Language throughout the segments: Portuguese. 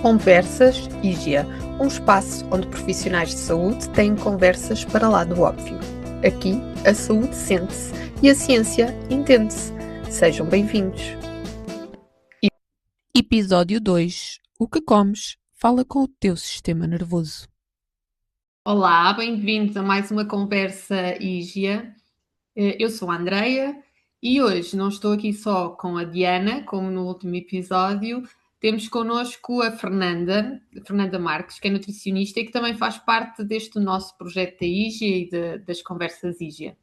Conversas IGEA, um espaço onde profissionais de saúde têm conversas para lá do óbvio. Aqui, a saúde sente-se e a ciência entende-se. Sejam bem-vindos. Episódio 2. O que comes fala com o teu sistema nervoso. Olá, bem-vindos a mais uma conversa IGEA. Eu sou a Andreia e hoje não estou aqui só com a Diana, como no último episódio. Temos connosco a Fernanda Marques, que é nutricionista e que também faz parte deste nosso projeto da IGEA e das conversas IGEA.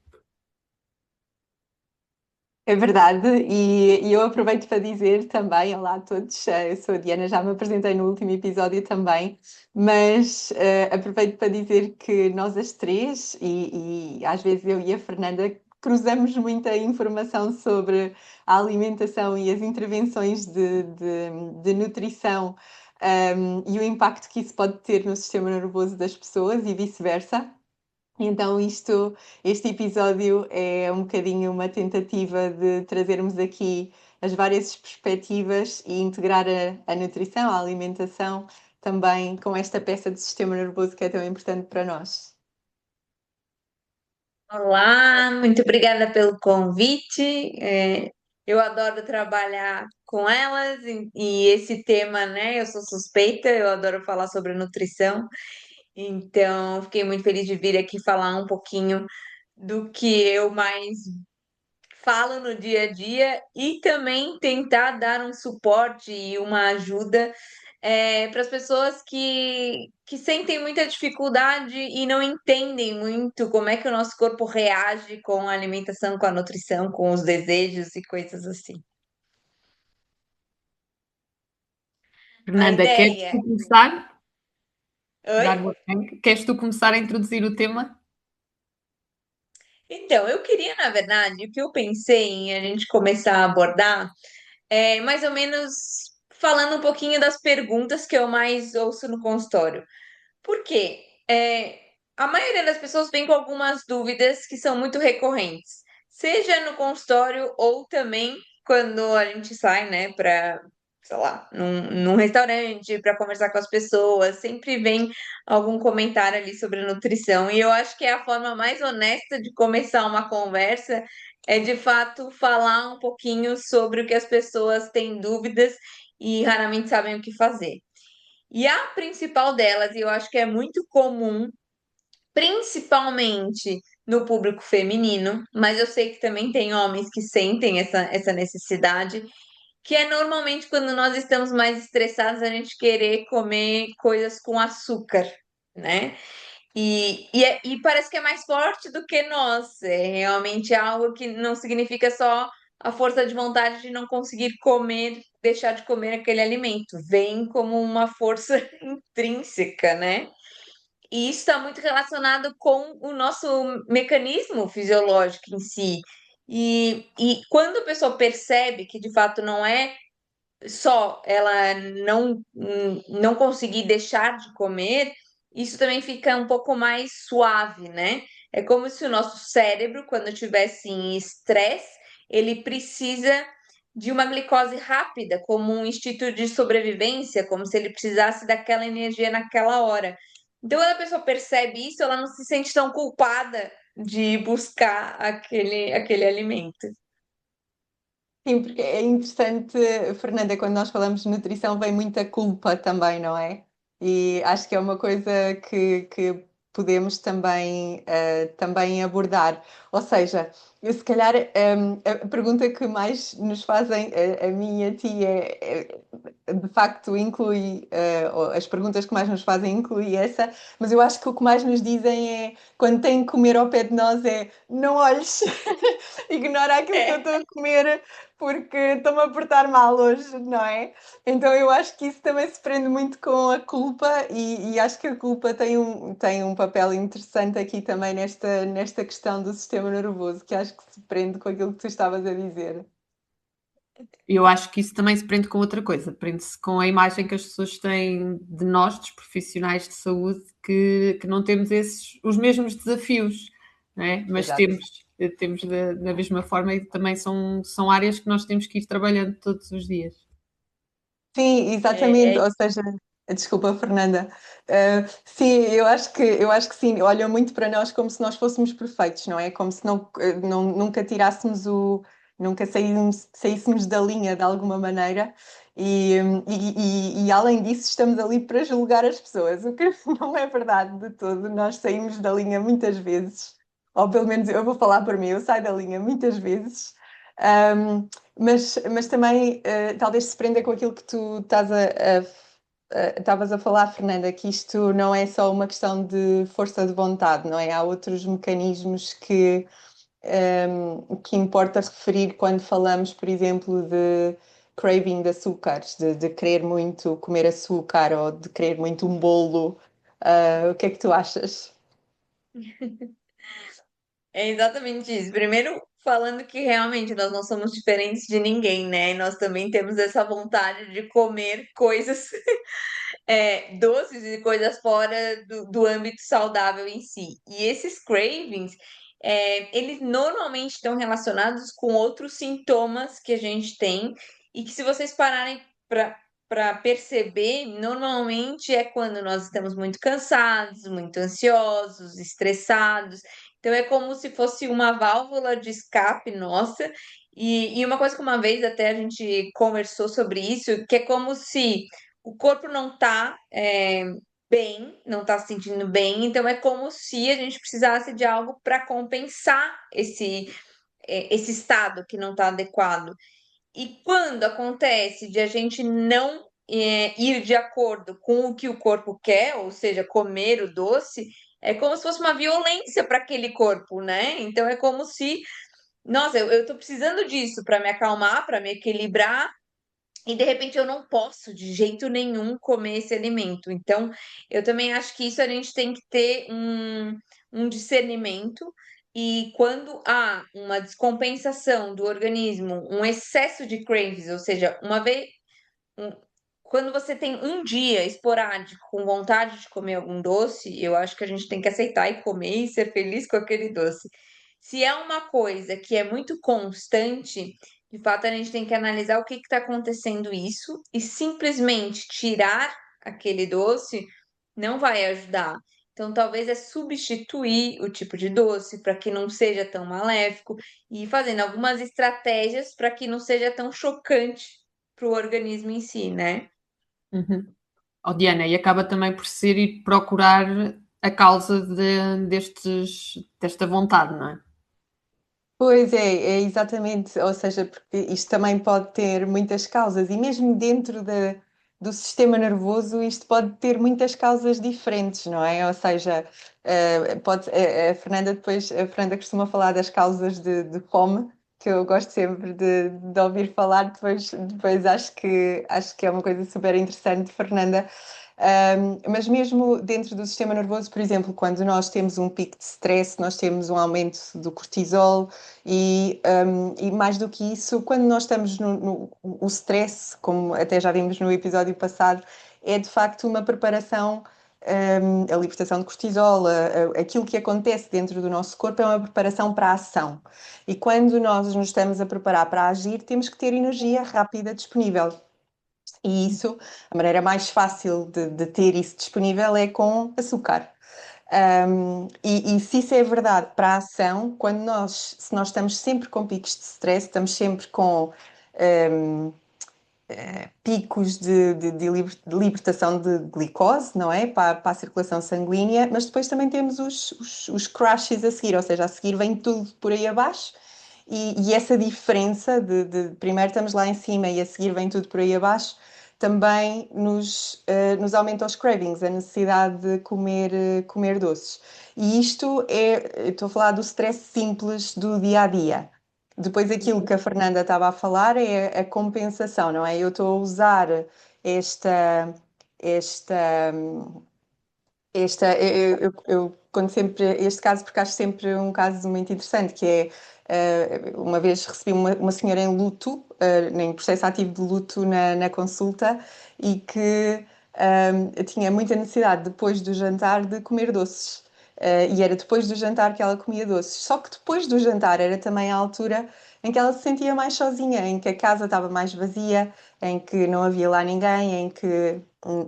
É verdade, e eu aproveito para dizer também, olá a todos, eu sou a Diana, já me apresentei no último episódio também, mas aproveito para dizer que nós as três, e às vezes eu e a Fernanda, cruzamos muita informação sobre a alimentação e as intervenções de nutrição, e o impacto que isso pode ter no sistema nervoso das pessoas e vice-versa. Então, este episódio é um bocadinho uma tentativa de trazermos aqui as várias perspectivas e integrar a nutrição, a alimentação, também com esta peça do sistema nervoso que é tão importante para nós. Olá, muito obrigada pelo convite. Eu adoro trabalhar com elas e esse tema, né? Eu sou suspeita, eu adoro falar sobre nutrição, então fiquei muito feliz de vir aqui falar um pouquinho do que eu mais falo no dia a dia e também tentar dar um suporte e uma ajuda para as pessoas que sentem muita dificuldade e não entendem muito como é que o nosso corpo reage com a alimentação, com a nutrição, com os desejos e coisas assim. A Fernanda, queres ideia. tu começar? Oi? Queres tu começar a introduzir o tema? Então, eu queria, na verdade, o que eu pensei em a gente começar a abordar é mais ou menos falando um pouquinho das perguntas que eu mais ouço no consultório. Por quê? A maioria das pessoas vem com algumas dúvidas que são muito recorrentes, seja no consultório ou também quando a gente sai, né, para, sei lá, num restaurante, para conversar com as pessoas, sempre vem algum comentário ali sobre nutrição. E eu acho que é a forma mais honesta de começar uma conversa é de fato falar um pouquinho sobre o que as pessoas têm dúvidas e raramente sabem o que fazer. E a principal delas, e eu acho que é muito comum, principalmente no público feminino, mas eu sei que também tem homens que sentem essa necessidade, que é normalmente quando nós estamos mais estressados, a gente querer comer coisas com açúcar, né? E parece que é mais forte do que nós. É realmente algo que não significa só a força de vontade de não conseguir comer, deixar de comer aquele alimento. Vem como uma força intrínseca, né? E isso está muito relacionado com o nosso mecanismo fisiológico em si. E quando a pessoa percebe que de fato não é só ela não conseguir deixar de comer, isso também fica um pouco mais suave, né? É como se o nosso cérebro, quando estivesse em estresse, ele precisa de uma glicose rápida, como um instinto de sobrevivência, como se ele precisasse daquela energia naquela hora. Então, quando a pessoa percebe isso, ela não se sente tão culpada de buscar aquele alimento. Sim, porque é interessante, Fernanda, quando nós falamos de nutrição, vem muita culpa também, não é? E acho que é uma coisa que podemos também abordar. Ou seja, eu, se calhar a pergunta que mais nos fazem, a mim e a ti, de facto inclui, ou as perguntas que mais nos fazem inclui essa, mas eu acho que o que mais nos dizem é, quando têm que comer ao pé de nós, é não olhes, ignora aquilo que eu estou a comer porque estou-me a portar mal hoje, não é? Então eu acho que isso também se prende muito com a culpa e acho que a culpa tem um papel interessante aqui também nesta questão do sistema nervoso, que acho que se prende com aquilo que tu estavas a dizer. Eu acho que isso também se prende com outra coisa, prende-se com a imagem que as pessoas têm de nós, dos profissionais de saúde, que não temos os mesmos desafios, não é? Mas Exato. temos da mesma forma e também são áreas que nós temos que ir trabalhando todos os dias. Sim, É, exatamente. é Ou seja, Desculpa, Fernanda. Sim, eu acho que sim, olham muito para nós como se nós fôssemos perfeitos, não é? Como se nunca tirássemos nunca saíssemos da linha de alguma maneira. E além disso, estamos ali para julgar as pessoas, o que não é verdade de todo. Nós saímos da linha muitas vezes, ou pelo menos eu vou falar por mim, eu saio da linha muitas vezes. Mas também talvez se prenda com aquilo que tu estavas a falar, Fernanda, que isto não é só uma questão de força de vontade, não é? Há outros mecanismos que importa referir quando falamos, por exemplo, de craving de açúcares, de querer muito comer açúcar ou de querer muito um bolo. O que é que tu achas? É exatamente isso. Primeiro, falando que realmente nós não somos diferentes de ninguém, né? Nós também temos essa vontade de comer coisas doces e coisas fora do âmbito saudável em si. E esses cravings, eles normalmente estão relacionados com outros sintomas que a gente tem e que se vocês pararem para perceber, normalmente é quando nós estamos muito cansados, muito ansiosos, estressados. Então é como se fosse uma válvula de escape nossa. E uma coisa que uma vez até a gente conversou sobre isso, que é como se o corpo não tá bem, não tá se sentindo bem, então é como se a gente precisasse de algo para compensar esse estado que não tá adequado. E quando acontece de a gente não ir de acordo com o que o corpo quer, ou seja, comer o doce, é como se fosse uma violência para aquele corpo, né? Então é como se, nossa, eu tô precisando disso para me acalmar, para me equilibrar, e de repente eu não posso de jeito nenhum comer esse alimento. Então, eu também acho que isso a gente tem que ter um discernimento. E quando há uma descompensação do organismo, um excesso de cravings, ou seja, um- quando você tem um dia esporádico com vontade de comer algum doce, eu acho que a gente tem que aceitar e comer e ser feliz com aquele doce. Se é uma coisa que é muito constante, de fato a gente tem que analisar o que está acontecendo isso e simplesmente tirar aquele doce não vai ajudar. Então, talvez é substituir o tipo de doce para que não seja tão maléfico e fazendo algumas estratégias para que não seja tão chocante para o organismo em si, né? Uhum. Oh, Diana, e acaba também por ser ir procurar a causa desta vontade, não é? Pois é exatamente, ou seja, porque isto também pode ter muitas causas, e mesmo dentro do sistema nervoso, isto pode ter muitas causas diferentes, não é? Ou seja, a Fernanda costuma falar das causas de fome, que eu gosto sempre de ouvir falar, depois acho que é uma coisa super interessante, Fernanda. Mas mesmo dentro do sistema nervoso, por exemplo, quando nós temos um pico de stress, nós temos um aumento do cortisol, e mais do que isso, quando nós estamos o stress, como até já vimos no episódio passado, é de facto uma preparação, a libertação de cortisol, aquilo que acontece dentro do nosso corpo é uma preparação para a ação. E quando nós nos estamos a preparar para agir, temos que ter energia rápida disponível. E isso, a maneira mais fácil de ter isso disponível é com açúcar. E se isso é verdade para a ação, se nós estamos sempre com picos de stress, estamos sempre com um, picos de libertação de glicose, não é? Para a circulação sanguínea, mas depois também temos os crashes a seguir, ou seja, a seguir vem tudo por aí abaixo. E essa diferença de primeiro estamos lá em cima e a seguir vem tudo por aí abaixo, também nos aumenta os cravings, a necessidade de comer doces. E isto eu estou a falar do stress simples do dia a dia. Depois aquilo que a Fernanda estava a falar é a compensação, não é? Eu estou a usar esta, esta, eu conto sempre este caso porque acho sempre um caso muito interessante, que é, uma vez recebi uma senhora em luto, em processo ativo de luto na consulta, e que tinha muita necessidade depois do jantar de comer doces. e era depois do jantar que ela comia doces. Só que depois do jantar era também a altura em que ela se sentia mais sozinha, em que a casa estava mais vazia, em que não havia lá ninguém, em que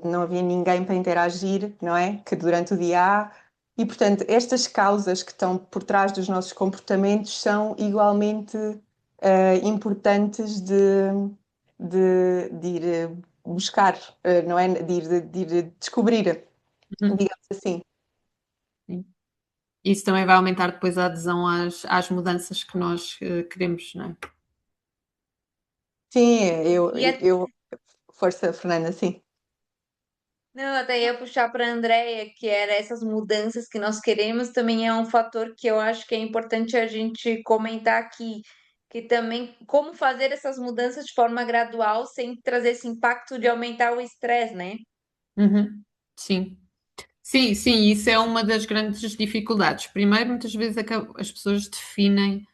não havia ninguém para interagir, não é? Que durante o dia há. E, portanto, estas causas que estão por trás dos nossos comportamentos são igualmente importantes de ir buscar, não é? De ir descobrir, Uhum. digamos assim. Sim. Isso também vai aumentar depois a adesão às mudanças que nós queremos, não é? Sim, E é força, Fernanda, sim. Não, eu até ia puxar para a Andrea, que era essas mudanças que nós queremos, também é um fator que eu acho que é importante a gente comentar aqui, que também como fazer essas mudanças de forma gradual sem trazer esse impacto de aumentar o estresse, né? Uhum. Sim. Sim, sim, isso é uma das grandes dificuldades. Primeiro, muitas vezes as pessoas definem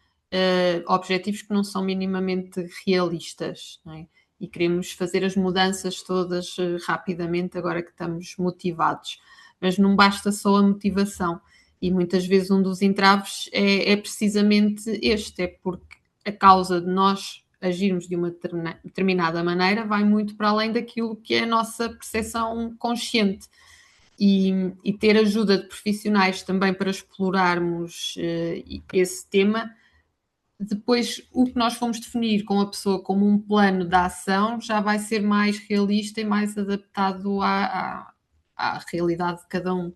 objetivos que não são minimamente realistas, não é? E queremos fazer as mudanças todas rapidamente, agora que estamos motivados. Mas não basta só a motivação. E muitas vezes um dos entraves é precisamente este, é porque a causa de nós agirmos de uma determinada maneira vai muito para além daquilo que é a nossa percepção consciente e ter ajuda de profissionais também para explorarmos esse tema. Depois, o que nós fomos definir com a pessoa como um plano de ação já vai ser mais realista e mais adaptado à realidade de cada um.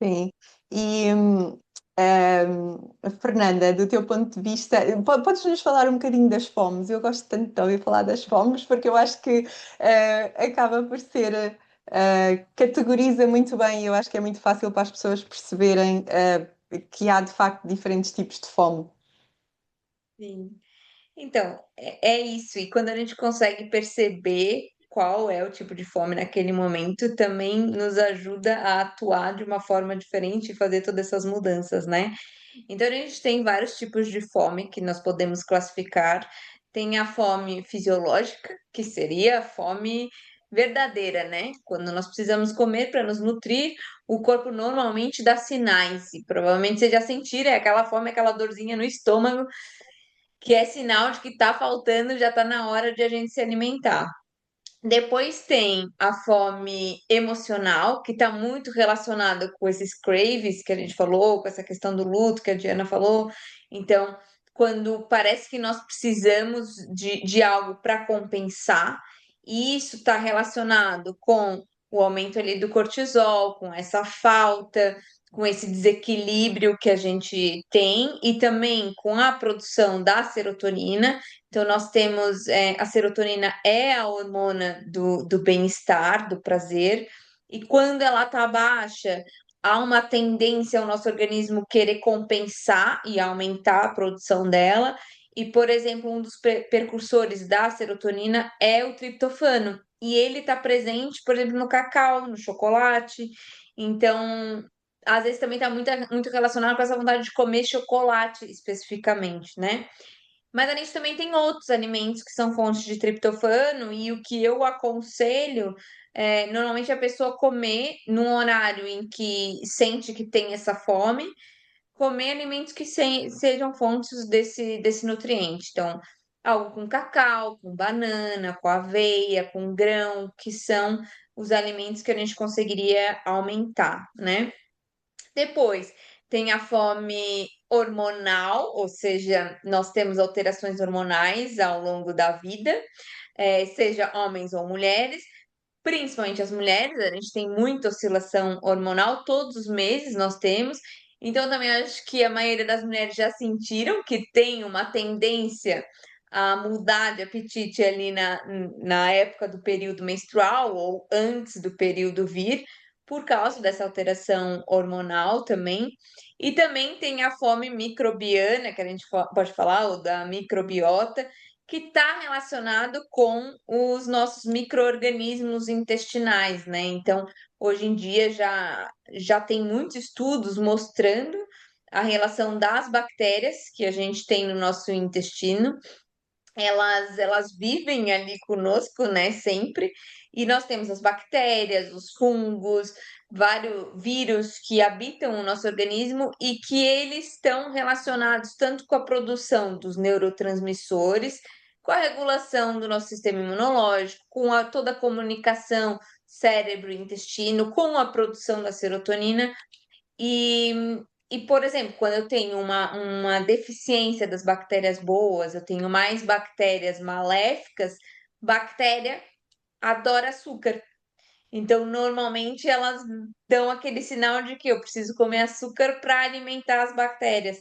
Sim. E, Fernanda, do teu ponto de vista, podes-nos falar um bocadinho das fomes? Eu gosto tanto de ouvir falar das fomes porque eu acho que acaba por ser, categoriza muito bem e eu acho que é muito fácil para as pessoas perceberem que há de facto diferentes tipos de fome. Sim. Então, é isso. E quando a gente consegue perceber qual é o tipo de fome naquele momento, também nos ajuda a atuar de uma forma diferente e fazer todas essas mudanças, né? Então, a gente tem vários tipos de fome que nós podemos classificar. Tem a fome fisiológica, que seria a fome verdadeira, né? Quando nós precisamos comer para nos nutrir, o corpo normalmente dá sinais, e provavelmente vocês já sentiram, é aquela fome, aquela dorzinha no estômago, que é sinal de que está faltando, já está na hora de a gente se alimentar. Depois tem a fome emocional, que está muito relacionada com esses craves que a gente falou, com essa questão do luto que a Diana falou. Então, quando parece que nós precisamos de algo para compensar, e isso está relacionado com o aumento ali do cortisol, com essa falta, com esse desequilíbrio que a gente tem, e também com a produção da serotonina. Então, nós temos a serotonina é a hormona do bem-estar, do prazer, e quando ela está baixa, há uma tendência ao nosso organismo querer compensar e aumentar a produção dela. E, por exemplo, um dos precursores da serotonina é o triptofano, e ele está presente, por exemplo, no cacau, no chocolate. Então, às vezes também está muito relacionado com essa vontade de comer chocolate especificamente, né? Mas a gente também tem outros alimentos que são fontes de triptofano, e o que eu aconselho é normalmente a pessoa comer num horário em que sente que tem essa fome, comer alimentos que sejam fontes desse nutriente. Então, algo com cacau, com banana, com aveia, com grão, que são os alimentos que a gente conseguiria aumentar, né? Depois tem a fome hormonal, ou seja, nós temos alterações hormonais ao longo da vida, seja homens ou mulheres, principalmente as mulheres, a gente tem muita oscilação hormonal, todos os meses nós temos. Então, também acho que a maioria das mulheres já sentiram que tem uma tendência a mudar de apetite ali na época do período menstrual ou antes do período vir, por causa dessa alteração hormonal também. E também tem a fome microbiana, que a gente pode falar, ou da microbiota, que está relacionado com os nossos micro-organismos intestinais, né? Então, hoje em dia já tem muitos estudos mostrando a relação das bactérias que a gente tem no nosso intestino elas vivem ali conosco, né, sempre. E nós temos as bactérias, os fungos, vários vírus que habitam o nosso organismo e que eles estão relacionados tanto com a produção dos neurotransmissores, com a regulação do nosso sistema imunológico, com toda a comunicação cérebro-intestino, com a produção da serotonina. E, por exemplo, quando eu tenho uma deficiência das bactérias boas, eu tenho mais bactérias maléficas, bactéria adora açúcar. Então, normalmente, elas dão aquele sinal de que eu preciso comer açúcar para alimentar as bactérias.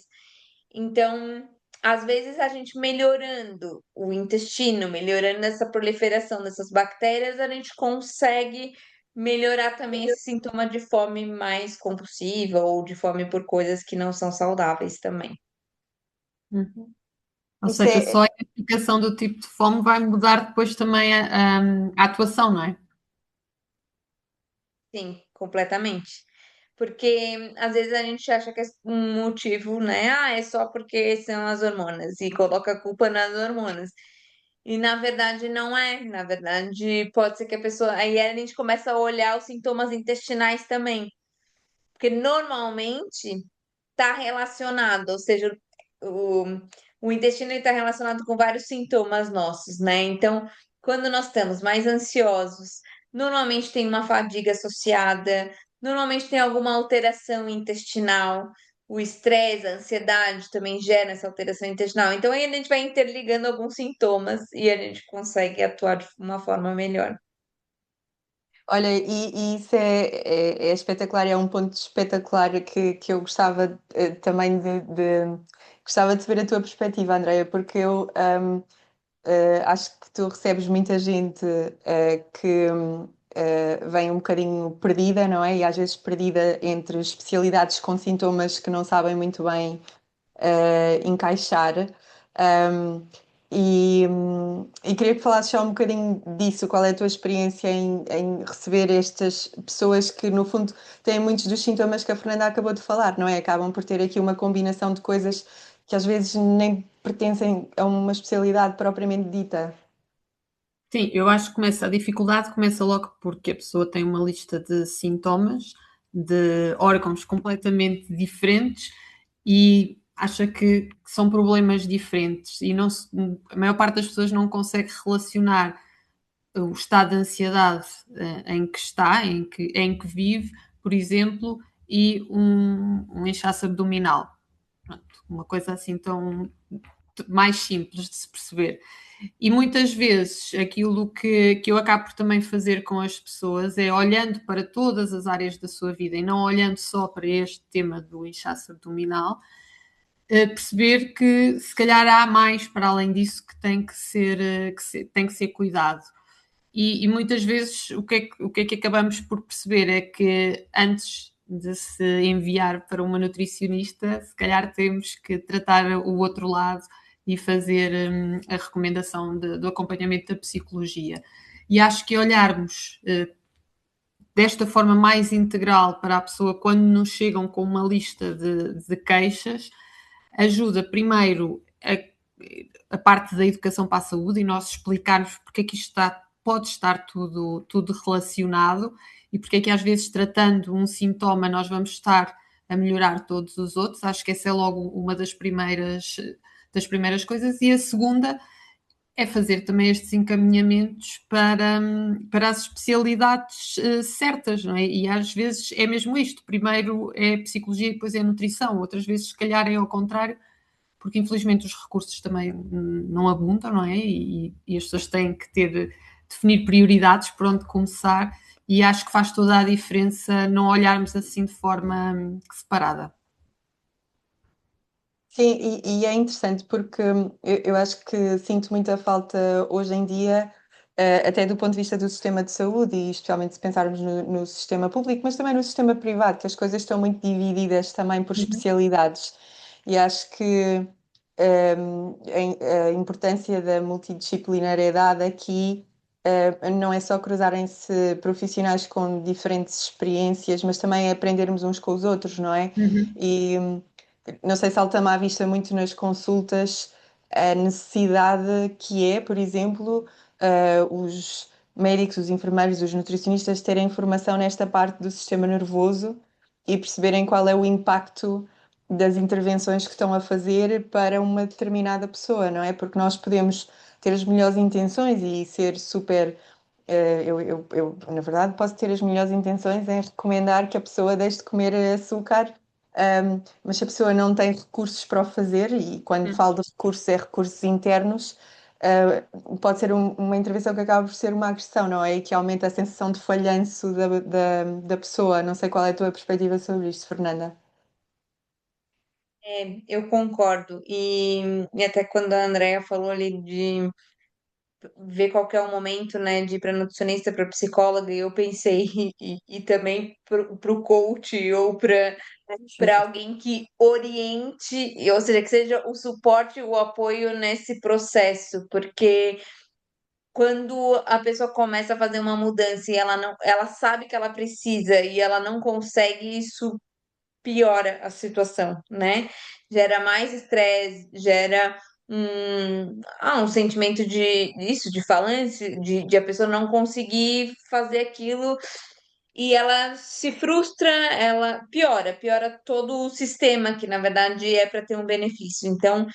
Então, às vezes, a gente melhorando o intestino, melhorando essa proliferação dessas bactérias, a gente consegue melhorar também esse sintoma de fome mais compulsiva ou de fome por coisas que não são saudáveis também. Uhum. Ou Isso seja, é, só a identificação do tipo de fome vai mudar depois também a atuação, não é? Sim, completamente. Porque às vezes a gente acha que é um motivo, né? Ah, é só porque são as hormonas e coloca a culpa nas hormonas. E na verdade não é. Na verdade, pode ser que a pessoa. Aí a gente começa a olhar os sintomas intestinais também. Porque normalmente está relacionado, ou seja, o, o intestino está relacionado com vários sintomas nossos, né? Então, quando nós estamos mais ansiosos, normalmente tem uma fadiga associada, normalmente tem alguma alteração intestinal. O estresse, a ansiedade também gera essa alteração intestinal. Então, aí a gente vai interligando alguns sintomas e a gente consegue atuar de uma forma melhor. olha, e isso é espetacular, é um ponto espetacular que eu gostava também gostava de ver a tua perspectiva, Andreia, porque eu acho que tu recebes muita gente que vem um bocadinho perdida, não é? E às vezes perdida entre especialidades com sintomas que não sabem muito bem encaixar. Um, e queria que falasses só um bocadinho disso, qual é a tua experiência em receber estas pessoas que, no fundo, têm muitos dos sintomas que a Fernanda acabou de falar, não é? Acabam por ter aqui uma combinação de coisas que às vezes nem pertencem a uma especialidade propriamente dita. Sim, eu acho que a dificuldade começa logo porque a pessoa tem uma lista de sintomas, de órgãos completamente diferentes e acha que são problemas diferentes e não a maior parte das pessoas não consegue relacionar o estado de ansiedade em que está, em que vive, por exemplo, e um inchaço abdominal. Pronto, uma coisa assim tão mais simples de se perceber. E muitas vezes aquilo que eu acabo por também fazer com as pessoas é olhando para todas as áreas da sua vida e não olhando só para este tema do inchaço abdominal, perceber que se calhar há mais para além disso que tem que ser, tem que ser cuidado. E muitas vezes o que é que acabamos por perceber é que antes de se enviar para uma nutricionista, se calhar temos que tratar o outro lado e fazer a recomendação do acompanhamento da psicologia. E acho que olharmos desta forma mais integral para a pessoa quando nos chegam com uma lista de queixas ajuda primeiro a parte da educação para a saúde e nós explicarmos porque é que isto pode estar tudo relacionado e porque é que às vezes tratando um sintoma nós vamos estar a melhorar todos os outros. Acho que essa é logo uma das primeiras coisas. E a segunda é fazer também estes encaminhamentos para as especialidades certas, não é? E às vezes é mesmo isto: primeiro é psicologia e depois é nutrição, outras vezes, se calhar, é ao contrário, porque infelizmente os recursos também não abundam, não é? E as pessoas têm que definir prioridades por onde começar, e acho que faz toda a diferença não olharmos assim de forma separada. Sim, e é interessante porque eu acho que sinto muita falta hoje em dia, até do ponto de vista do sistema de saúde, e especialmente se pensarmos no sistema público, mas também no sistema privado, que as coisas estão muito divididas também por Uhum. especialidades. E acho que a importância da multidisciplinariedade aqui não é só cruzarem-se profissionais com diferentes experiências, mas também aprendermos uns com os outros, não é? Uhum. E não sei se salta-me à vista muito nas consultas, a necessidade que é, por exemplo, os médicos, os enfermeiros, os nutricionistas terem formação nesta parte do sistema nervoso e perceberem qual é o impacto das intervenções que estão a fazer para uma determinada pessoa, não é? Porque nós podemos ter as melhores intenções e ser super. Na verdade, posso ter as melhores intenções em recomendar que a pessoa deixe de comer açúcar, mas se a pessoa não tem recursos para o fazer, e quando falo de recursos, é recursos internos, pode ser uma intervenção que acaba por ser uma agressão, não é? E que aumenta a sensação de falhanço da pessoa. Não sei qual é a tua perspectiva sobre isto, Fernanda. Eu concordo. E até quando a Andrea falou ali de ver qual que é o momento, né, de ir para nutricionista, para psicóloga, e eu pensei, e também para o coach ou para alguém que oriente, ou seja, que seja o suporte, o apoio nesse processo, porque quando a pessoa começa a fazer uma mudança e ela não, ela sabe que ela precisa e ela não consegue, isso piora a situação, né? Gera mais estresse, gera um sentimento de isso, de falência, de a pessoa não conseguir fazer aquilo e ela se frustra, ela piora todo o sistema, que na verdade é para ter um benefício. Então,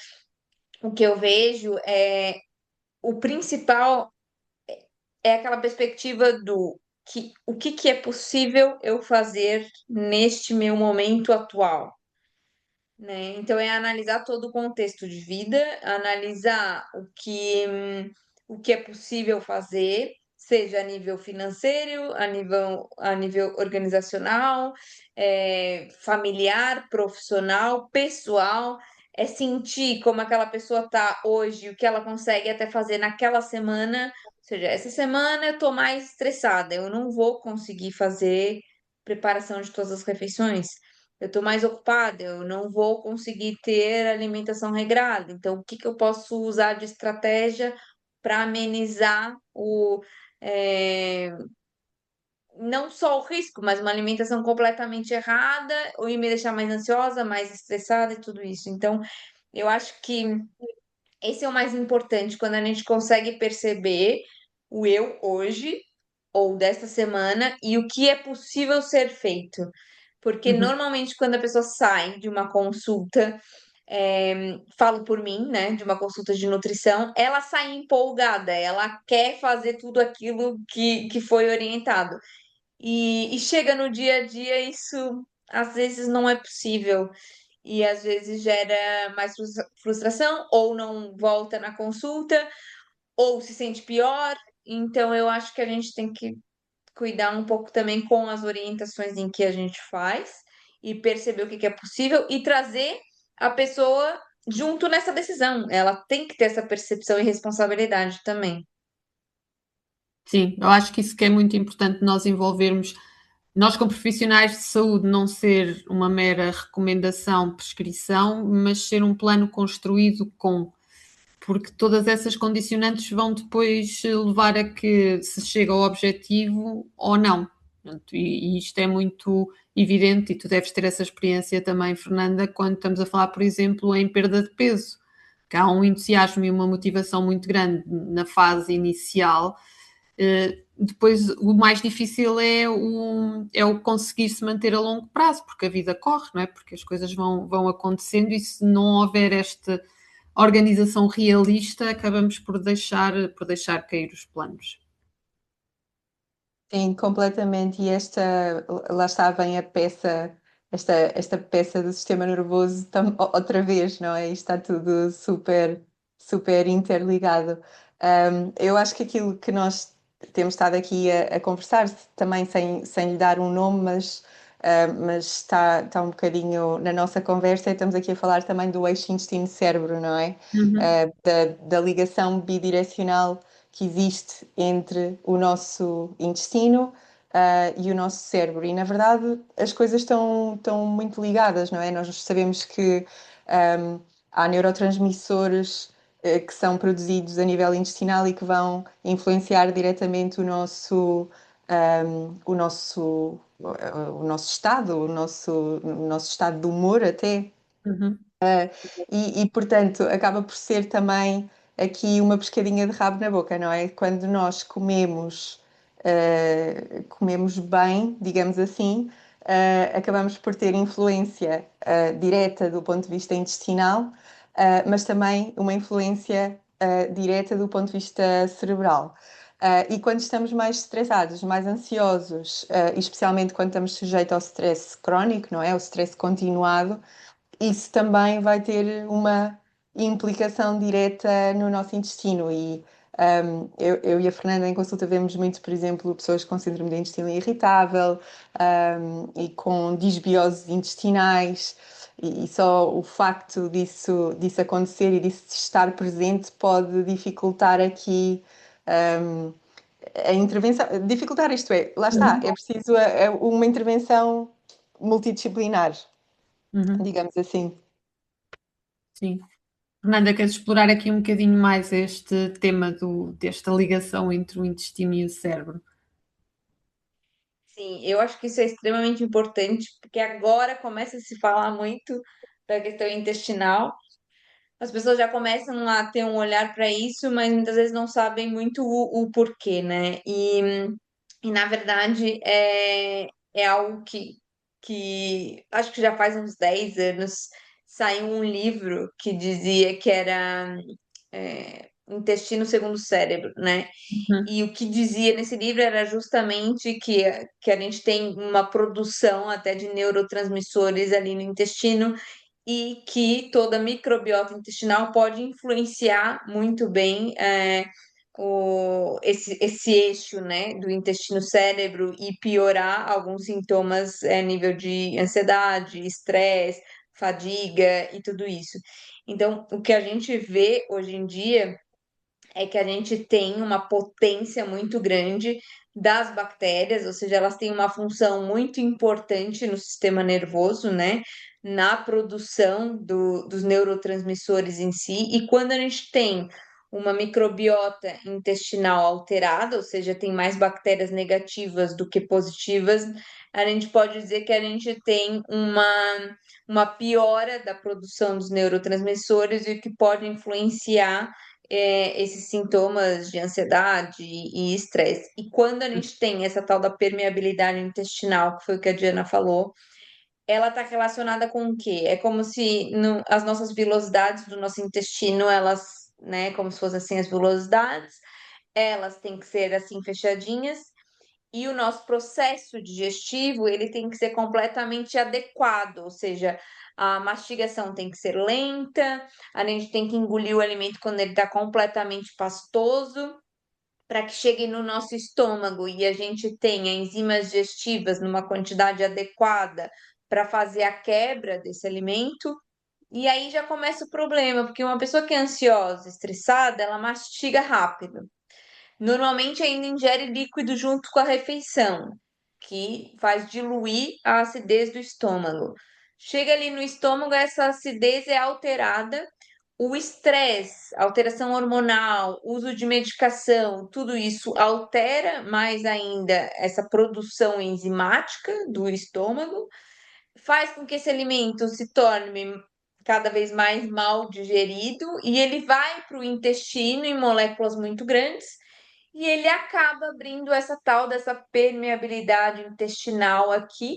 o que eu vejo é o principal é aquela perspectiva do que o que que é possível eu fazer neste meu momento atual, né? Então é analisar todo o contexto de vida, analisar o que é possível fazer, seja a nível financeiro, a nível organizacional, familiar, profissional, pessoal, é sentir como aquela pessoa está hoje, o que ela consegue até fazer naquela semana. Ou seja, essa semana eu estou mais estressada, eu não vou conseguir fazer preparação de todas as refeições, eu estou mais ocupada, eu não vou conseguir ter alimentação regrada. Então, o que que eu posso usar de estratégia para amenizar é, não só o risco, mas uma alimentação completamente errada, ou me deixar mais ansiosa, mais estressada e tudo isso. Então, eu acho que esse é o mais importante, quando a gente consegue perceber o eu hoje ou desta semana e o que é possível ser feito. Porque Uhum. normalmente quando a pessoa sai de uma consulta, falo por mim, né, de uma consulta de nutrição, ela sai empolgada, ela quer fazer tudo aquilo que foi orientado. E chega no dia a dia, isso às vezes não é possível. E às vezes gera mais frustração, ou não volta na consulta, ou se sente pior. Então, eu acho que a gente tem que cuidar um pouco também com as orientações em que a gente faz e perceber o que que é possível e trazer a pessoa junto nessa decisão. Ela tem que ter essa percepção e responsabilidade também. Sim, eu acho que isso que é muito importante nós envolvermos, nós como profissionais de saúde, não ser uma mera recomendação, prescrição, mas ser um plano construído com, porque todas essas condicionantes vão depois levar a que se chegue ao objetivo ou não. Portanto, e isto é muito evidente, e tu deves ter essa experiência também, Fernanda, quando estamos a falar, por exemplo, em perda de peso, que há um entusiasmo e uma motivação muito grande na fase inicial. Depois o mais difícil é o conseguir se manter a longo prazo, porque a vida corre, não é? Porque as coisas vão acontecendo e se não houver esta organização realista, acabamos por deixar cair os planos. Sim, completamente. E lá está bem a peça, esta peça do sistema nervoso outra vez, não é? Isto está tudo super, super interligado. Eu acho que aquilo que nós temos estado aqui a conversar, também sem lhe dar um nome, mas está um bocadinho na nossa conversa, e estamos aqui a falar também do eixo intestino-cérebro, não é? Uhum. Da ligação bidirecional que existe entre o nosso intestino, e o nosso cérebro. E, na verdade, as coisas estão muito ligadas, não é? Nós sabemos que há neurotransmissores que são produzidos a nível intestinal e que vão influenciar diretamente o nosso estado, o nosso estado de humor até. Uhum. Portanto, acaba por ser também aqui uma pescadinha de rabo na boca, não é? Quando nós comemos bem, digamos assim, acabamos por ter influência direta do ponto de vista intestinal, mas também uma influência direta do ponto de vista cerebral. E quando estamos mais estressados, mais ansiosos, especialmente quando estamos sujeitos ao stress crónico, não é? O stress continuado, isso também vai ter uma implicação direta no nosso intestino. Eu e a Fernanda em consulta vemos muito, por exemplo, pessoas com síndrome de intestino irritável, e com disbioses intestinais. E só o facto disso acontecer e disso estar presente pode dificultar aqui a intervenção. Dificultar isto é, lá está, é preciso uma intervenção multidisciplinar, digamos assim. Sim. Fernanda, queres explorar aqui um bocadinho mais este tema desta ligação entre o intestino e o cérebro? Sim, eu acho que isso é extremamente importante, porque agora começa a se falar muito da questão intestinal. As pessoas já começam a ter um olhar para isso, mas muitas vezes não sabem muito o porquê, né? E na verdade é algo que acho que já faz uns 10 anos saiu um livro que dizia que era intestino segundo o cérebro, né? Uhum. E o que dizia nesse livro era justamente que a gente tem uma produção até de neurotransmissores ali no intestino e que toda microbiota intestinal pode influenciar muito bem esse eixo, né, do intestino-cérebro e piorar alguns sintomas a nível de ansiedade, estresse, fadiga e tudo isso. Então, o que a gente vê hoje em dia é que a gente tem uma potência muito grande das bactérias, ou seja, elas têm uma função muito importante no sistema nervoso, né? Na produção dos neurotransmissores em si. E quando a gente tem uma microbiota intestinal alterada, ou seja, tem mais bactérias negativas do que positivas, a gente pode dizer que a gente tem uma piora da produção dos neurotransmissores e o que pode influenciar esses sintomas de ansiedade e estresse. E quando a gente tem essa tal da permeabilidade intestinal, que foi o que a Diana falou, ela está relacionada com o quê? É como se as nossas vilosidades do nosso intestino, elas, né, como se fossem assim as vilosidades, elas têm que ser assim fechadinhas e o nosso processo digestivo ele tem que ser completamente adequado, ou seja, a mastigação tem que ser lenta, a gente tem que engolir o alimento quando ele está completamente pastoso, para que chegue no nosso estômago e a gente tenha enzimas digestivas numa quantidade adequada para fazer a quebra desse alimento. E aí já começa o problema, porque uma pessoa que é ansiosa, estressada, ela mastiga rápido. Normalmente ainda ingere líquido junto com a refeição, que faz diluir a acidez do estômago. Chega ali no estômago, essa acidez é alterada. O estresse, alteração hormonal, uso de medicação, tudo isso altera mais ainda essa produção enzimática do estômago, faz com que esse alimento se torne cada vez mais mal digerido e ele vai para o intestino em moléculas muito grandes e ele acaba abrindo essa tal dessa permeabilidade intestinal aqui.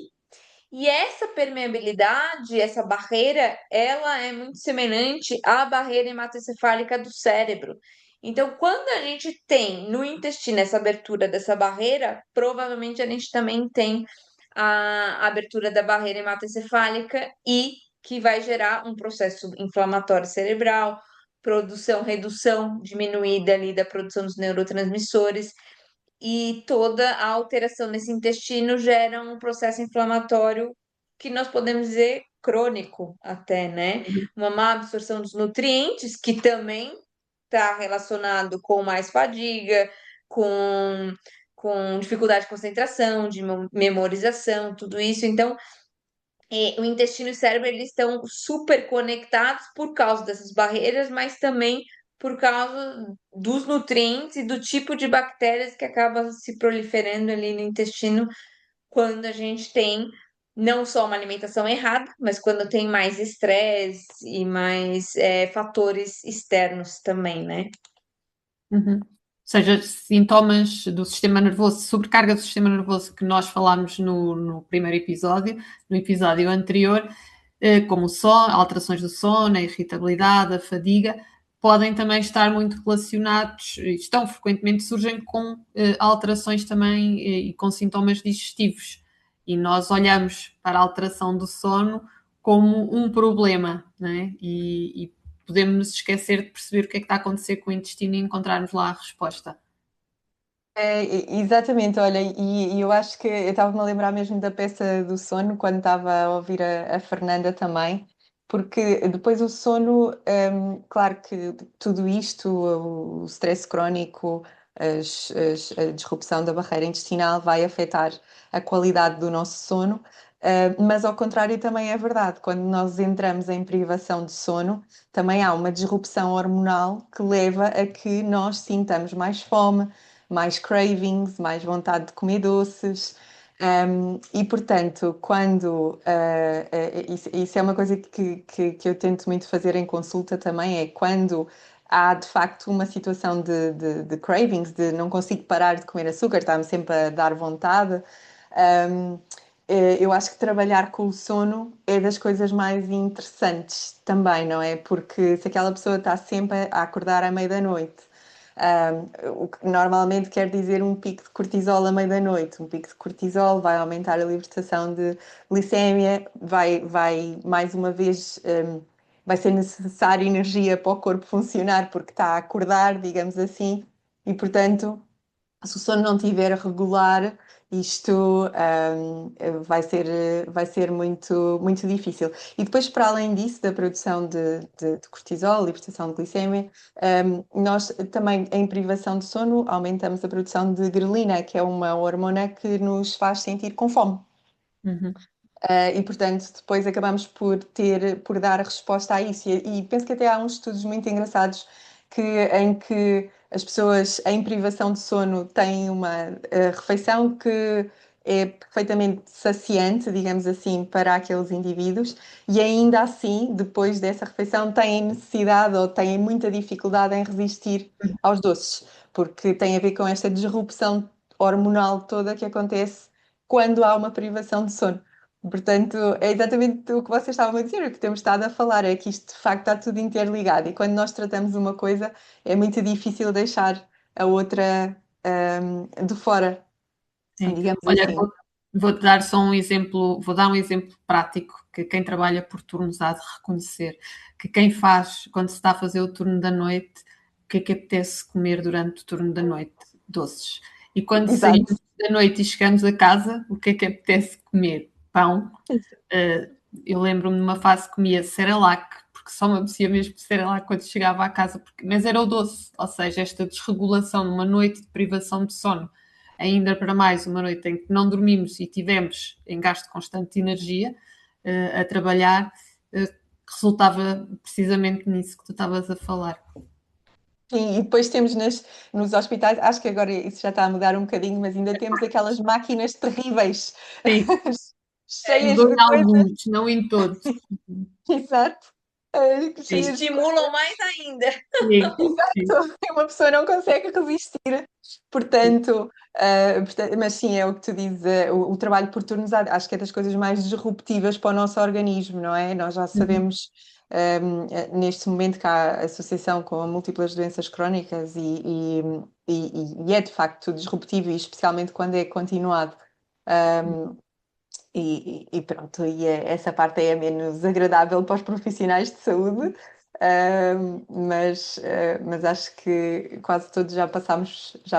E essa permeabilidade, essa barreira, ela é muito semelhante à barreira hematocefálica do cérebro. Então, quando a gente tem no intestino essa abertura dessa barreira, provavelmente a gente também tem a abertura da barreira hematocefálica e que vai gerar um processo inflamatório cerebral, produção, redução diminuída ali da produção dos neurotransmissores e toda a alteração nesse intestino gera um processo inflamatório que nós podemos dizer crônico até, né? Uma má absorção dos nutrientes, que também está relacionado com mais fadiga, com dificuldade de concentração, de memorização, tudo isso. Então, o intestino e o cérebro eles estão super conectados por causa dessas barreiras, mas também por causa dos nutrientes e do tipo de bactérias que acaba se proliferando ali no intestino quando a gente tem não só uma alimentação errada, mas quando tem mais estresse e mais fatores externos também, né? Uhum. Ou seja, sintomas do sistema nervoso, sobrecarga do sistema nervoso que nós falámos no primeiro episódio, no episódio anterior, como o sono, alterações do sono, a irritabilidade, a fadiga, podem também estar muito relacionados, estão frequentemente, surgem com alterações também e com sintomas digestivos. E nós olhamos para a alteração do sono como um problema, né? E podemos nos esquecer de perceber o que é que está a acontecer com o intestino e encontrarmos lá a resposta. Exatamente, olha, e eu acho que eu estava-me a lembrar mesmo da peça do sono quando estava a ouvir a Fernanda também, porque depois o sono, claro que tudo isto, o stress crónico, a disrupção da barreira intestinal vai afetar a qualidade do nosso sono, mas ao contrário também é verdade, quando nós entramos em privação de sono, também há uma disrupção hormonal que leva a que nós sintamos mais fome, mais cravings, mais vontade de comer doces. E portanto, quando isso é uma coisa que eu tento muito fazer em consulta também, é quando há de facto uma situação de cravings, de não consigo parar de comer açúcar, está-me sempre a dar vontade. Um, eu acho que trabalhar com o sono é das coisas mais interessantes também, não é? Porque se aquela pessoa está sempre a acordar à meia da noite, o que normalmente quer dizer um pico de cortisol à meia da noite. Um pico de cortisol vai aumentar a libertação de glicémia, vai mais uma vez, vai ser necessária energia para o corpo funcionar porque está a acordar, digamos assim, e portanto se o sono não estiver regular, isto vai ser muito, muito difícil. E depois, para além disso, da produção de cortisol, libertação de glicemia, nós também, em privação de sono, aumentamos a produção de grelina, que é uma hormona que nos faz sentir com fome. Uhum. E portanto depois acabamos por dar resposta a isso e penso que até há uns estudos muito engraçados em que as pessoas em privação de sono têm uma refeição que é perfeitamente saciante, digamos assim, para aqueles indivíduos e ainda assim, depois dessa refeição, têm necessidade ou têm muita dificuldade em resistir aos doces, porque tem a ver com esta disrupção hormonal toda que acontece quando há uma privação de sono. Portanto, é exatamente o que vocês estavam a dizer, o que temos estado a falar, é que isto de facto está tudo interligado e quando nós tratamos uma coisa é muito difícil deixar a outra de fora, Sim. digamos Olha, assim. vou-te dar só um exemplo, vou dar um exemplo prático que quem trabalha por turnos há de reconhecer, que quem faz, quando se está a fazer o turno da noite, o que é que apetece comer durante o turno da noite? Doces. E quando Exato. saímos da noite e chegamos a casa, o que é que apetece comer? Pão. Eu lembro-me numa fase que comia Cerelac, porque só me apetecia mesmo Cerelac quando chegava à casa, mas era o doce, ou seja, esta desregulação numa noite de privação de sono, ainda para mais uma noite em que não dormimos e tivemos em gasto constante de energia a trabalhar, resultava precisamente nisso que tu estavas a falar. Sim, e depois temos nos hospitais, acho que agora isso já está a mudar um bocadinho, mas ainda temos aquelas máquinas terríveis, Sim, cheias em de coisas. alguns, não em todos. Exato. Que Sim, Cheias de estimulam mais ainda. sim, sim, Exato, uma pessoa não consegue resistir. sim. Portanto, mas sim, é o que tu dizes, o trabalho por turnos acho que é das coisas mais disruptivas para o nosso organismo, não é? Nós já Uhum. sabemos, neste momento que há associação com múltiplas doenças crónicas e é de facto disruptivo, e especialmente quando é continuado. Um, e pronto, essa parte é menos agradável para os profissionais de saúde, mas acho que quase todos já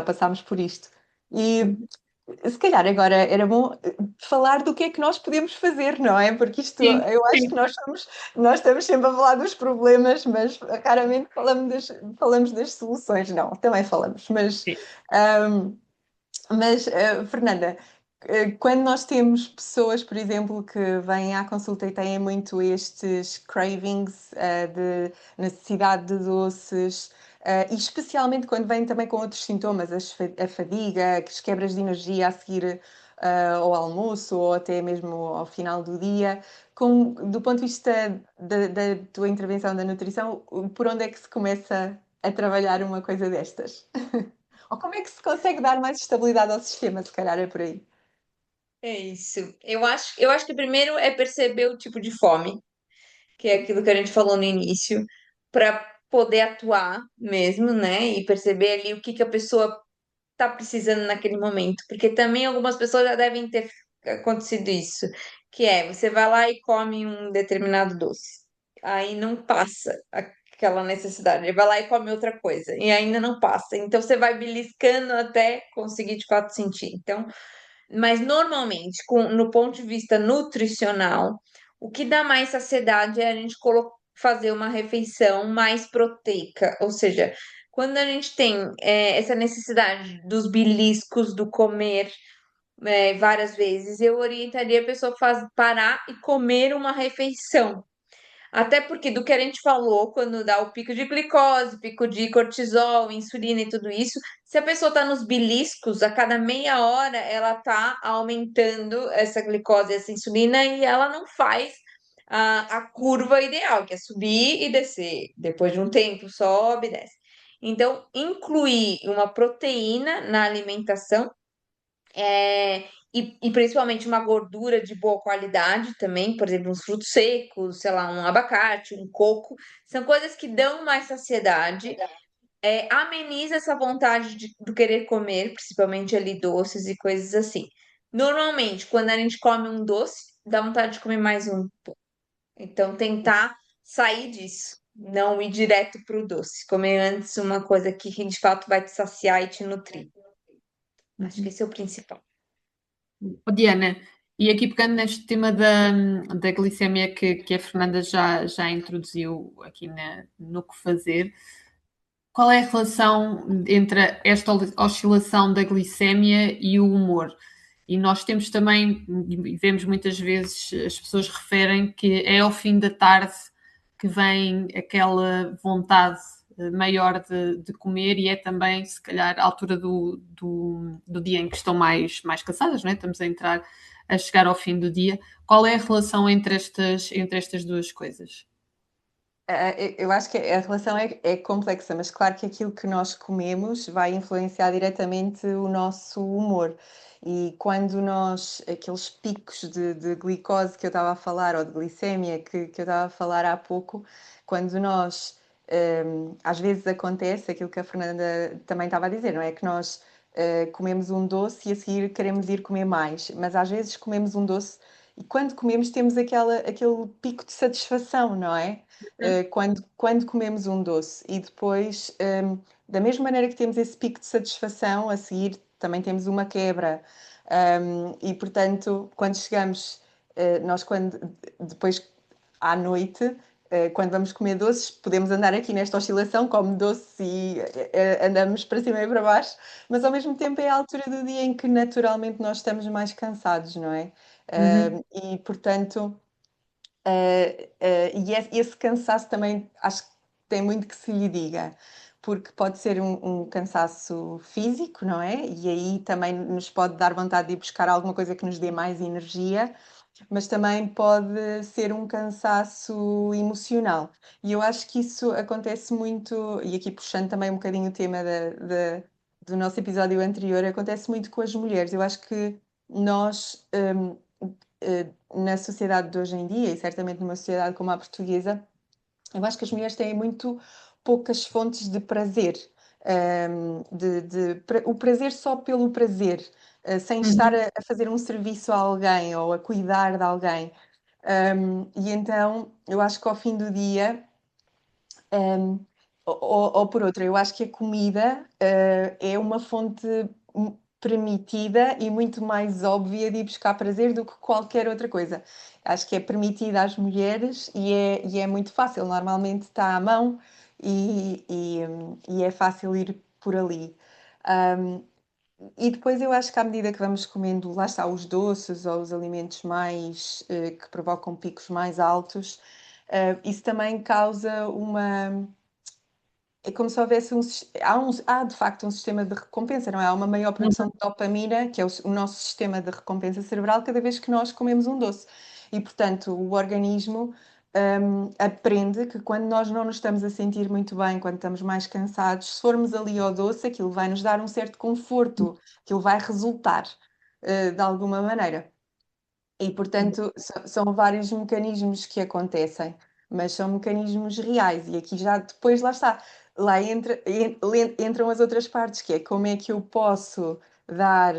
passámos por isto. E se calhar agora era bom falar do que é que nós podemos fazer, não é? Porque isto, Sim, eu acho sim, que nós estamos sempre a falar dos problemas, mas raramente falamos das soluções. Não, também falamos, sim. Fernanda, quando nós temos pessoas, por exemplo, que vêm à consulta e têm muito estes cravings, de necessidade de doces, e especialmente quando vêm também com outros sintomas, a fadiga, as quebras de energia a seguir ao almoço ou até mesmo ao final do dia. Do ponto de vista da tua intervenção da nutrição, por onde é que se começa a trabalhar uma coisa destas? Ou como é que se consegue dar mais estabilidade ao sistema? Se calhar é por aí. É isso. Eu acho que primeiro é perceber o tipo de fome, que é aquilo que a gente falou no início, para poder atuar mesmo, né? E perceber ali o que que a pessoa tá precisando naquele momento. Porque também algumas pessoas já devem ter acontecido isso, que é você vai lá e come um determinado doce. Aí não passa aquela necessidade. Ele vai lá e come outra coisa. E ainda não passa. Então você vai beliscando até conseguir de fato sentir. Então, mas normalmente, no ponto de vista nutricional, o que dá mais saciedade é a gente fazer uma refeição mais proteica, ou seja, quando a gente tem essa necessidade dos beliscos, do comer várias vezes, eu orientaria a pessoa a parar e comer uma refeição. Até porque do que a gente falou, quando dá o pico de glicose, pico de cortisol, insulina e tudo isso, se a pessoa está nos beliscos, a cada meia hora ela está aumentando essa glicose, essa insulina, e ela não faz a curva ideal, que é subir e descer. Depois de um tempo, sobe e desce. Então, incluir uma proteína na alimentação e principalmente uma gordura de boa qualidade também, por exemplo, uns frutos secos, sei lá, um abacate, um coco, são coisas que dão mais saciedade, ameniza essa vontade do querer comer, principalmente ali doces e coisas assim. Normalmente, quando a gente come um doce, dá vontade de comer mais um. Então, tentar sair disso, não ir direto para o doce, comer antes uma coisa que de fato vai te saciar e te nutrir. Acho que esse é o principal. Diana, e aqui pegando neste tema da glicemia que a Fernanda já introduziu aqui no que fazer, qual é a relação entre esta oscilação da glicemia e o humor? E nós temos também, e vemos muitas vezes, as pessoas referem que é ao fim da tarde que vem aquela vontade maior de comer e é também, se calhar, a altura do dia em que estão mais cansadas, não é? Estamos a chegar ao fim do dia. Qual é a relação entre estas duas coisas? Eu acho que a relação é complexa, mas claro que aquilo que nós comemos vai influenciar diretamente o nosso humor. E quando aqueles picos de glicose que eu estava a falar, ou de glicémia que eu estava a falar há pouco, quando às vezes acontece aquilo que a Fernanda também estava a dizer, não é? Que nós comemos um doce e a seguir queremos ir comer mais, mas às vezes comemos um doce e quando comemos temos aquele pico de satisfação, não é? Quando comemos um doce e depois, da mesma maneira que temos esse pico de satisfação, a seguir também temos uma quebra. E portanto, quando chegamos, depois à noite, quando vamos comer doces, podemos andar aqui nesta oscilação, come doce e andamos para cima e para baixo, mas ao mesmo tempo é a altura do dia em que naturalmente nós estamos mais cansados, não é? E portanto. E esse cansaço também acho que tem muito que se lhe diga, porque pode ser um cansaço físico, não é? E aí também nos pode dar vontade de ir buscar alguma coisa que nos dê mais energia, mas também pode ser um cansaço emocional. E eu acho que isso acontece muito, e aqui puxando também um bocadinho o tema do nosso episódio anterior, acontece muito com as mulheres. Eu acho que nós. Na sociedade de hoje em dia, e certamente numa sociedade como a portuguesa, eu acho que as mulheres têm muito poucas fontes de prazer. O prazer só pelo prazer, sem estar a fazer um serviço a alguém ou a cuidar de alguém. E então, eu acho que ao fim do dia, ou por outra, eu acho que a comida é uma fonte permitida e muito mais óbvia de ir buscar prazer do que qualquer outra coisa. Acho que é permitida às mulheres e é muito fácil, normalmente está à mão e é fácil ir por ali. E depois eu acho que à medida que vamos comendo, lá está, os doces ou os alimentos que provocam picos mais altos, isso também causa é como se houvesse há de facto um sistema de recompensa, não é? Há uma maior produção de dopamina, que é o nosso sistema de recompensa cerebral, cada vez que nós comemos um doce. E, portanto, o organismo aprende que quando nós não nos estamos a sentir muito bem, quando estamos mais cansados, se formos ali ao doce, aquilo vai nos dar um certo conforto, aquilo vai resultar de alguma maneira. E, portanto, são vários mecanismos que acontecem, mas são mecanismos reais. E aqui já depois, lá está, entram as outras partes, que é como é que eu posso dar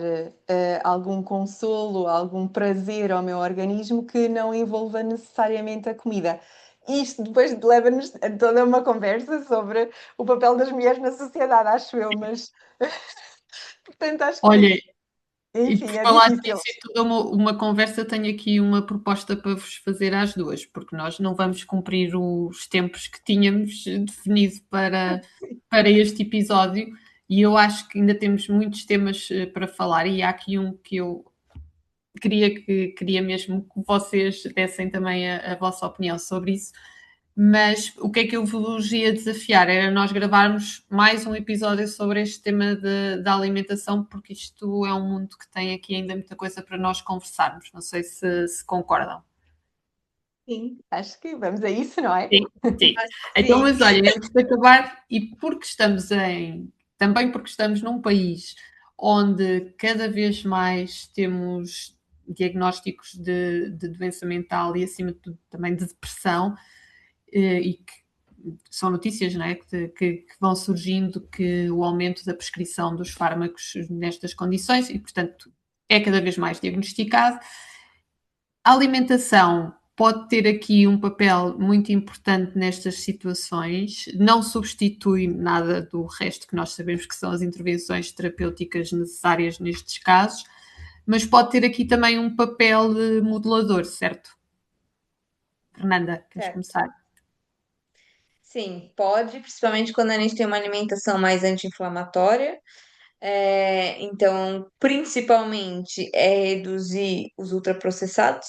algum consolo, algum prazer ao meu organismo que não envolva necessariamente a comida. Isto depois leva-nos a toda uma conversa sobre o papel das mulheres na sociedade, acho eu, mas portanto acho Olha, que, e por enfim, é falar difícil. nisso e toda uma conversa, tenho aqui uma proposta para vos fazer às duas, porque nós não vamos cumprir os tempos que tínhamos definido para este episódio, e eu acho que ainda temos muitos temas para falar, e há aqui um que eu queria mesmo que vocês dessem também a vossa opinião sobre isso. Mas o que é que eu vos ia desafiar? Era nós gravarmos mais um episódio sobre este tema da alimentação, porque isto é um mundo que tem aqui ainda muita coisa para nós conversarmos. Não sei se concordam. Sim, acho que vamos a isso, não é? Sim, sim. Acho que Então, sim. mas olha, antes de acabar, e também porque estamos num país onde cada vez mais temos diagnósticos de doença mental e, acima de tudo, também de depressão, e que são notícias, não é, que vão surgindo, que o aumento da prescrição dos fármacos nestas condições e, portanto, é cada vez mais diagnosticado. A alimentação pode ter aqui um papel muito importante nestas situações, não substitui nada do resto que nós sabemos que são as intervenções terapêuticas necessárias nestes casos, mas pode ter aqui também um papel modulador, certo? Fernanda, queres Certo. começar? Sim, pode, principalmente quando a gente tem uma alimentação mais anti-inflamatória. Então, principalmente é reduzir os ultraprocessados,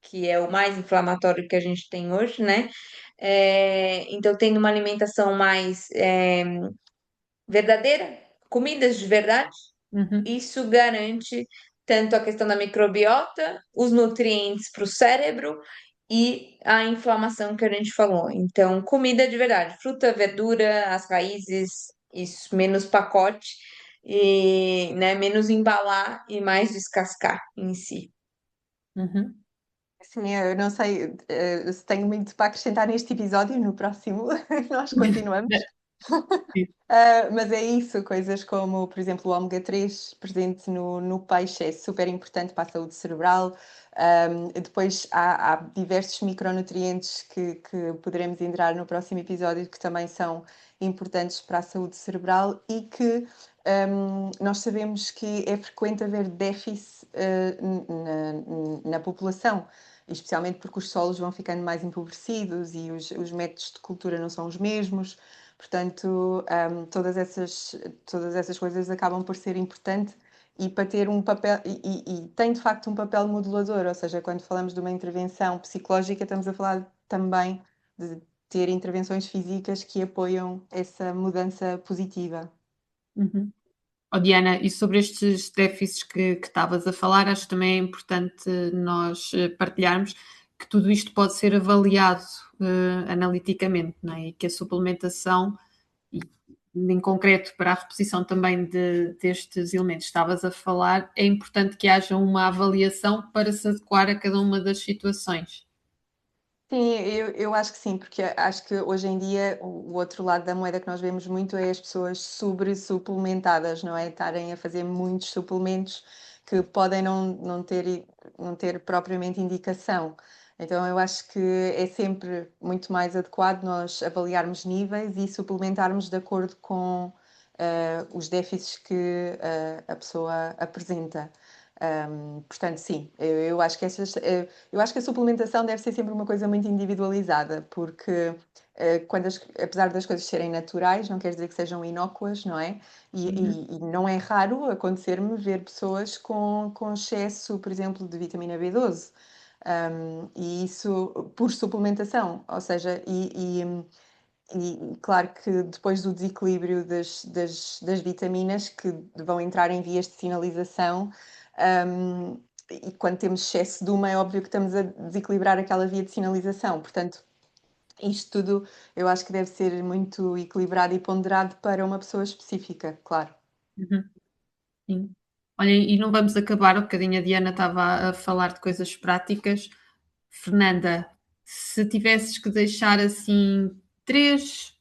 que é o mais inflamatório que a gente tem hoje, né? Então, tendo uma alimentação mais verdadeira, comidas de verdade, Uhum, isso garante tanto a questão da microbiota, os nutrientes para o cérebro e a inflamação que a gente falou. Então, comida de verdade, fruta, verdura, as raízes, isso, menos pacote e, né, menos embalar e mais descascar em si. uhum. Sim, eu não sei se tenho muito para acrescentar neste episódio, no próximo nós continuamos. Mas é isso, coisas como, por exemplo, o ômega 3 presente no peixe é super importante para a saúde cerebral. Depois há diversos micronutrientes que poderemos entrar no próximo episódio que também são importantes para a saúde cerebral e que nós sabemos que é frequente haver déficit na população, especialmente porque os solos vão ficando mais empobrecidos e os métodos de cultura não são os mesmos. Portanto, todas essas coisas acabam por ser importante e para ter um papel, e tem de facto um papel modulador, ou seja, quando falamos de uma intervenção psicológica, estamos a falar também de ter intervenções físicas que apoiam essa mudança positiva. Uhum. Oh, Diana, e sobre estes déficits que estavas a falar, acho também é importante nós partilharmos que tudo isto pode ser avaliado analiticamente, não é? E que a suplementação, e em concreto para a reposição também destes elementos que estavas a falar, é importante que haja uma avaliação para se adequar a cada uma das situações. Sim, eu acho que sim, porque acho que hoje em dia o outro lado da moeda que nós vemos muito é as pessoas sobre-suplementadas, não é? Estarem a fazer muitos suplementos que podem não ter propriamente indicação. Então eu acho que é sempre muito mais adequado nós avaliarmos níveis e suplementarmos de acordo com os déficits que a pessoa apresenta. Portanto, sim, eu acho que eu acho que a suplementação deve ser sempre uma coisa muito individualizada, porque apesar das coisas serem naturais, não quer dizer que sejam inócuas, não é? E não é raro acontecer-me ver pessoas com excesso, por exemplo, de vitamina B12. E isso por suplementação, ou seja, E claro que depois do desequilíbrio das vitaminas que vão entrar em vias de sinalização, e quando temos excesso de uma, é óbvio que estamos a desequilibrar aquela via de sinalização. Portanto, isto tudo eu acho que deve ser muito equilibrado e ponderado para uma pessoa específica, claro. Sim. Olha, e não vamos acabar, um bocadinho a Diana estava a falar de coisas práticas. Fernanda, se tivesses que deixar assim 3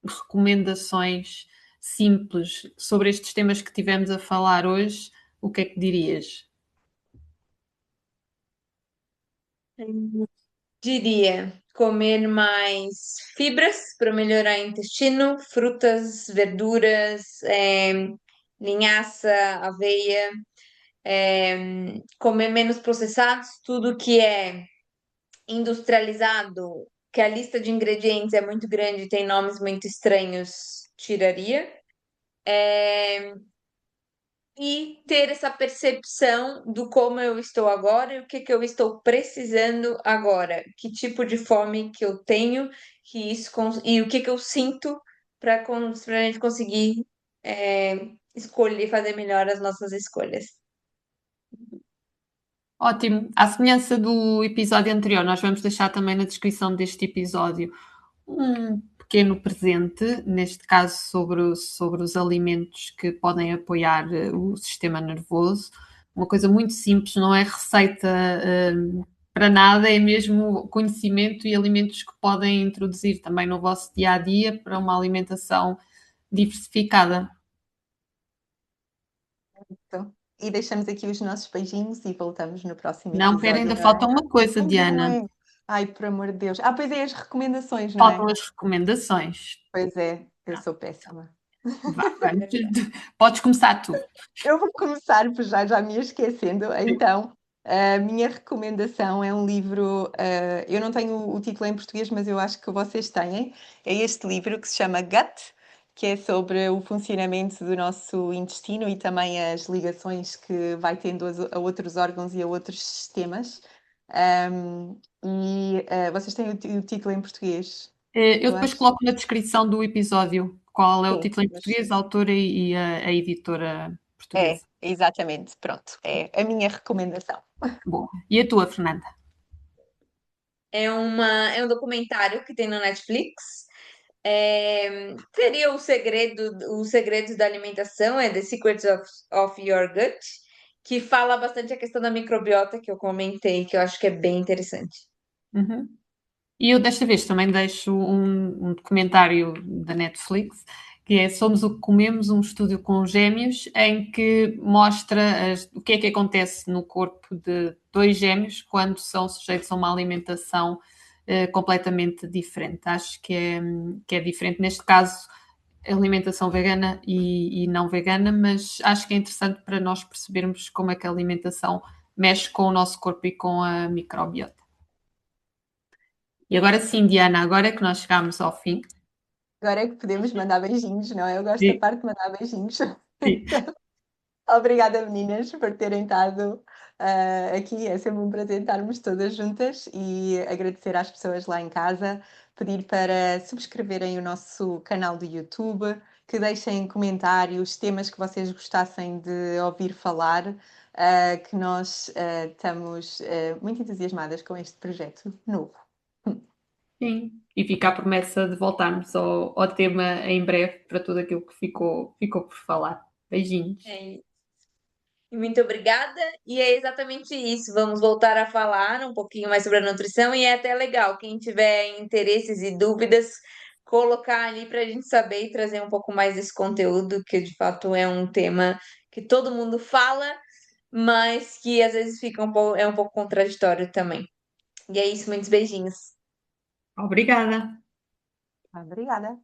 recomendações simples sobre estes temas que tivemos a falar hoje, o que é que dirias? Diria comer mais fibras para melhorar o intestino, frutas, verduras, linhaça, aveia, comer menos processados, tudo que é industrializado, que a lista de ingredientes é muito grande, tem nomes muito estranhos, tiraria. E ter essa percepção do como eu estou agora e o que que eu estou precisando agora, que tipo de fome que eu tenho, que isso e o que que eu sinto para a gente conseguir escolher, fazer melhor as nossas escolhas. Ótimo. À semelhança do episódio anterior, nós vamos deixar também na descrição deste episódio um pequeno presente, neste caso sobre os alimentos que podem apoiar o sistema nervoso. Uma coisa muito simples, não é receita para nada, é mesmo conhecimento e alimentos que podem introduzir também no vosso dia a dia para uma alimentação diversificada. Então, e deixamos aqui os nossos beijinhos e voltamos no próximo Não, espera, episódio, ainda não é? falta uma coisa, Ainda não Diana. é? Ai, por amor de Deus. Pois é, as recomendações, não Faltam é? as recomendações. Pois é, eu sou péssima. Vá, vamos. Podes começar tu. Eu vou começar, pois já me ia esquecendo. Então, a minha recomendação é um livro. Eu não tenho o título em português, mas eu acho que vocês têm. É este livro que se chama Gut, que é sobre o funcionamento do nosso intestino e também as ligações que vai tendo a outros órgãos e a outros sistemas. Vocês têm o título em português? Eu Eu depois acho. coloco na descrição do episódio qual é o Sim, título em mas português, a autora e a editora é, portuguesa. exatamente. Pronto, é a minha recomendação. Boa. E a tua, Fernanda? É um documentário que tem no Netflix. Seria os segredos da alimentação, The Secrets of Your Gut, que fala bastante a questão da microbiota que eu comentei, que eu acho que é bem interessante. Uhum. E eu desta vez também deixo um documentário da Netflix, que é Somos o que Comemos, um estúdio com gêmeos, em que mostra o que é que acontece no corpo de 2 gêmeos quando são sujeitos a uma alimentação completamente diferente. Acho que é diferente neste caso alimentação vegana e não vegana, mas acho que é interessante para nós percebermos como é que a alimentação mexe com o nosso corpo e com a microbiota. E agora sim, Diana, agora é que nós chegamos ao fim. Agora é que podemos mandar beijinhos, não é? Eu gosto da Sim, parte de mandar beijinhos. sim. Obrigada, meninas, por terem estado aqui. É sempre um prazer estarmos todas juntas e agradecer às pessoas lá em casa, pedir para subscreverem o nosso canal do YouTube, que deixem comentários, temas que vocês gostassem de ouvir falar, que nós estamos muito entusiasmadas com este projeto novo. Sim. E fica a promessa de voltarmos ao tema em breve para tudo aquilo que ficou por falar. Beijinhos. É, muito obrigada, e é exatamente isso. Vamos voltar a falar um pouquinho mais sobre a nutrição, e é até legal, quem tiver interesses e dúvidas, colocar ali para a gente saber e trazer um pouco mais desse conteúdo, que de fato é um tema que todo mundo fala, mas que às vezes fica é um pouco contraditório também. E é isso, muitos beijinhos. Obrigada. Obrigada.